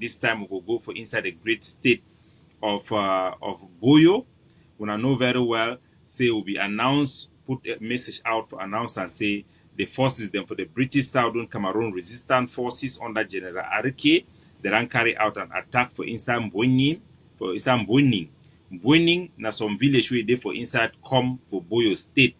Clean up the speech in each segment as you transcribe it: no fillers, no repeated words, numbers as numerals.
This time we will go for inside the great state of Boyo. When I know very well, say will be announced, put a message out for announce and say the forces them for the British Southern Cameroon resistance forces under General Arike, they ran carry out an attack for inside Mbueni, for inside Mbueni. Mbueni na some village where they for inside come for Boyo state.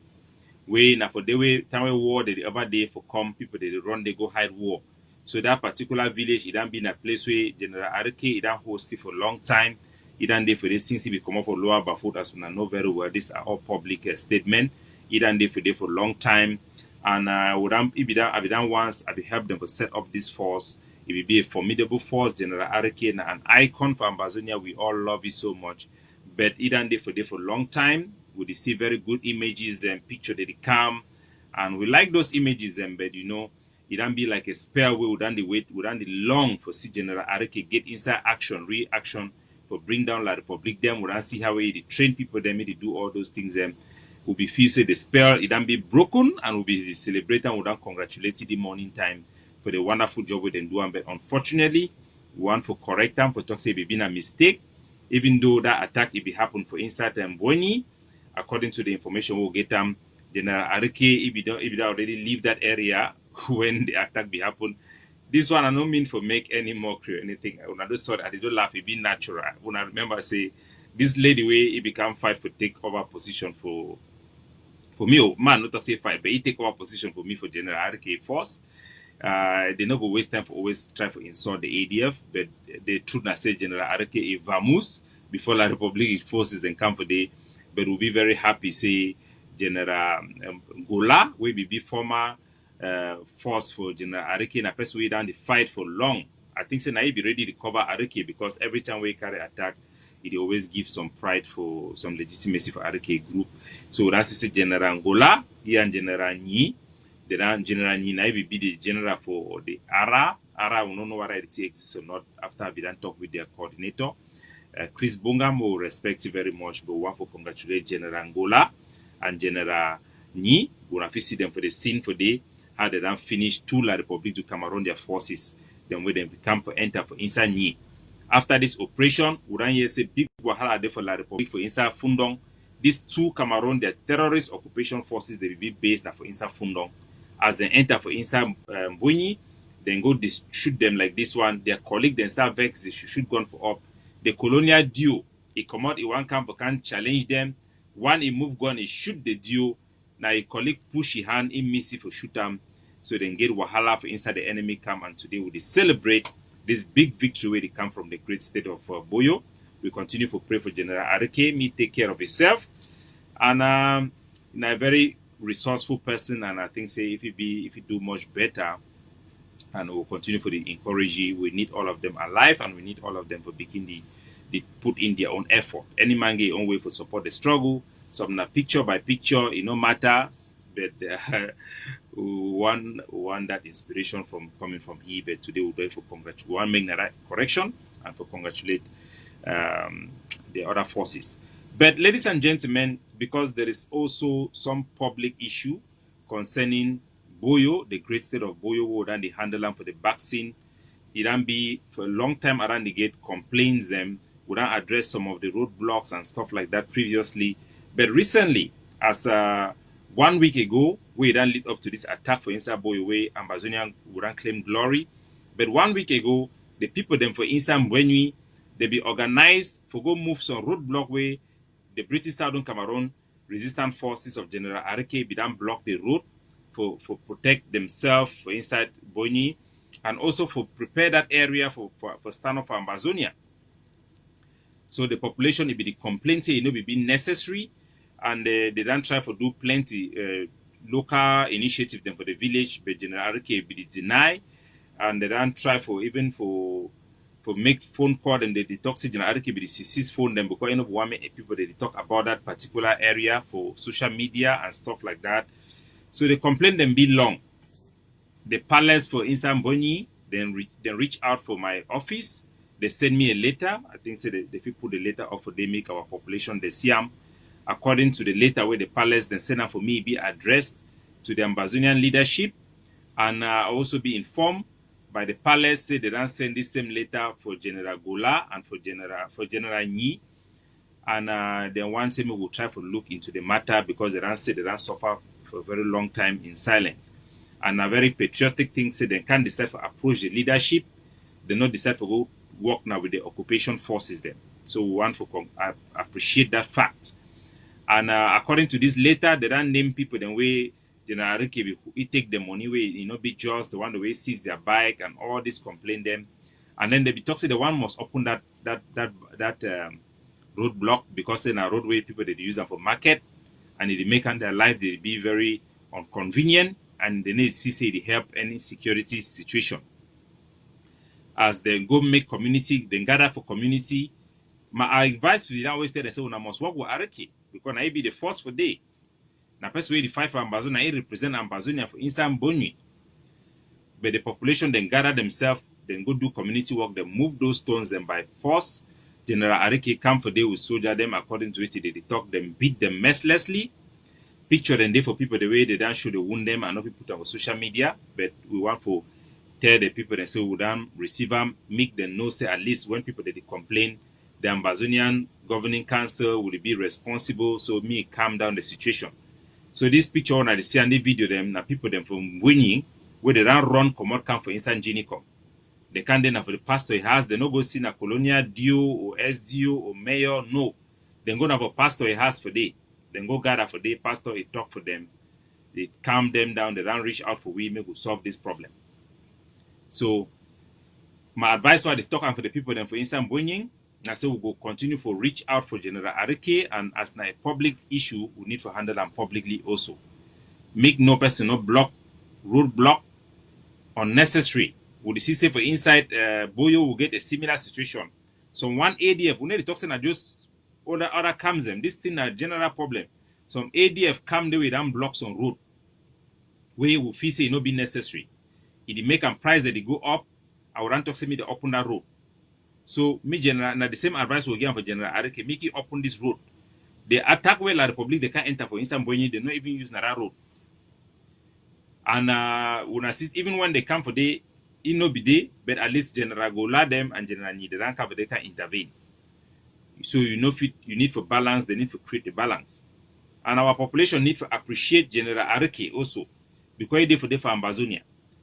Where na for the way time war the other day for come people they run they go hide war. So that particular village it don't be in a place where General Arike it don't host it for a long time. It don't dey for this things if we come up for lower Bafut as we know very well. These are all public statement. It don't dey for a long time. And would if it done once I be help them to set up this force. It will be a formidable force. General Arike an icon for Ambazonia. We all love it so much. But it don't dey for a long time. We see very good images and picture that they come. And we like those images but you know, it don't be like a spare way, we don't wait, we don't long for see General Arike get inside action, reaction for bring down La Republic them. We don't see how they train people them, they do all those things will be feel say the spell, it don't be broken and will be celebrating, we don't congratulate the morning time for the wonderful job we then do. But unfortunately, we want for correct them for talk say it been a mistake, even though that attack it be happened for inside Mbueni. According to the information we'll get General Arike, if you already leave that area when the attack be happen. This one I don't mean for make any mockery or anything. When I just thought I don't laugh, it be natural. When I remember say this lady way he become fight for take over position for me, oh, man, not to say fight, but he take over position for me for General Arike force. They not go waste time for always try to insult the ADF, but the truth I say General Arike is vamoose before La Republic forces then come for the. But we'll be very happy say General Gola will be former force for General Arike and a person we done the fight for long. I think say now he be ready to cover Arike because every time we carry attack, it always gives some pride for some legitimacy for Arike group. So that's General Gola, here and General Nyie. Then General Nyie now be the general for the ARA. ARA we don't know whether it exists or not after we done talk with their coordinator. Chris Bongam will respect you very much, but we want to congratulate General Gola and General Nyie. We want to see them for the scene for the how they done finish to La Republic to Cameroon their forces. Then when they become for enter for inside Nyie. After this operation, we don't hear say big wahala there for La Republic for inside Fundong. These two Cameroon, their terrorist occupation forces, they will be based for inside Fundong. As they enter for inside Mbueni, then go shoot them like this one. Their colleague then start vex, they should shoot gun for up. The colonial duo, he come out, he one camp can challenge them. One he move gun, he shoot the duo. Now a colleague push his hand, he miss it for shoot them. So then get wahala for inside the enemy camp. And today we celebrate this big victory where they come from the great state of Boyo. We continue to pray for General Arike. Me take care of himself. And a very resourceful person. And I think say if he do much better, and we'll continue for the encourage you. We need all of them alive and we need all of them for beginning the put in their own effort. Any man get own way for support the struggle. Some picture by picture, it no matter. But one that inspiration from coming from here. But today we'll do it for congratulate. We want to make the right correction and for congratulate the other forces. But ladies and gentlemen, because there is also some public issue concerning Boyo, the great state of Boyo, would and they handle them for the vaccine. It can be for a long time around the gate complaints them, would not address some of the roadblocks and stuff like that previously. But recently, as 1 week ago, we then lead up to this attack for inside Boyo way, Ambazonia would not claim glory. But 1 week ago, the people them for inside Mbueni, they be organized for go move some roadblock way. The British Southern Cameroon resistance forces of General Arike be done block the road for protect themselves for inside Mbueni and also for prepare that area for stand up for Ambazonia. So the population will be the complaint say it be necessary and they don't try to do plenty local initiative them for the village, but General Arike be deny and they don't try for even for make phone call and they talk to General Arike be the CC's phone them because one people they talk about that particular area for social media and stuff like that. So the complaint then be long. The palace for inside Mbueni then reach out for my office. They send me a letter. I think say they put the letter off for they make our population the Siam. According to the letter where the palace then send out for me be addressed to the Ambazonian leadership and also be informed by the palace say they don't send this same letter for General Gola and for General Nyie. And then one say we will try to look into the matter because they don't say they don't suffer for a very long time in silence. And a very patriotic thing say they can't decide to approach the leadership. They not decide to go work now with the occupation forces then. So we want to appreciate that fact. And according to this letter, they don't name people the way General Arike he take the money way, be just the one the way seize their bike and all this complain them. And then they be talking the one must open that roadblock because in a roadway people they use them for market and it make their life they be very inconvenient and they need to see the help any security situation. As they go make community, they gather for community. My advice to them always tell them say we must work with Arike because I be the first for day. Now person wey the fight for Ambazonia, I represent Ambazonia for inside Mbueni. But the population then gather themselves, then go do community work, then move those stones then by force. General Arike come for day with soldier them according to it, they talk them, beat them mercilessly. Picture them there for people the way they don't show the wound them and not put on social media. But we want to tell the people that say we don't receive them, make them know say at least when people they complain, the Ambazonian governing council will be responsible. So me calm down the situation. So this picture when I see and the video them na people them from Mbueni where they don't run commode camp for instant Ginicom. They can't then for the pastor he has, they no go see na colonial DO or SDO or mayor, no. Then go have a pastor he has for day. Then go gather for day, pastor he talk for them. They calm them down, they don't reach out for we make we solve this problem. So my advice was talking for the people then for instant Mbueni. Now so we go continue for reach out for General Arike and as na a public issue, we need to handle them publicly also. Make no person no roadblock unnecessary. Would you see say for inside Boyo will get a similar situation. Some one ADF, we need to talk to just other comes them. This thing a general problem. Some ADF come there with them blocks on road. Where we feel say no be necessary. If they make a price that they go up, I would talk to me to open that road. So me general now the same advice we give for General Arike, make it open this road. They attack where La Republic they can't enter for instant Mbueni, they not even use that road. And when assist even when they come for day, it no be day, but at least General Gola them and General Nyie they can intervene. So you need for balance, they need to create the balance. And our population need to appreciate General Arike also because they for Ambazonia.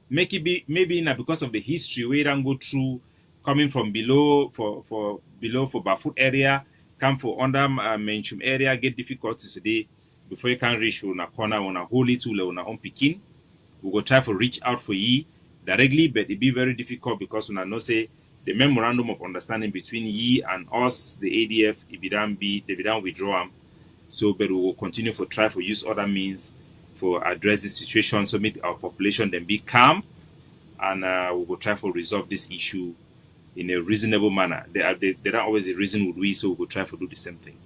Make it be maybe not because of the history we don't go through coming from below for Bafut area, come for under Menchum area, get difficulties today before you can reach on a corner on a holy tool on our own picking. We go try to reach out for ye directly, but it be very difficult because when I know say the memorandum of understanding between ye and us, the ADF, if they don't withdraw them. So, but we will continue to try to use other means for address this situation, so make our population then be calm, and we will try to resolve this issue in a reasonable manner. They don't always reason with we, so we will try to do the same thing.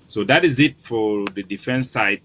So that is it for the defense side.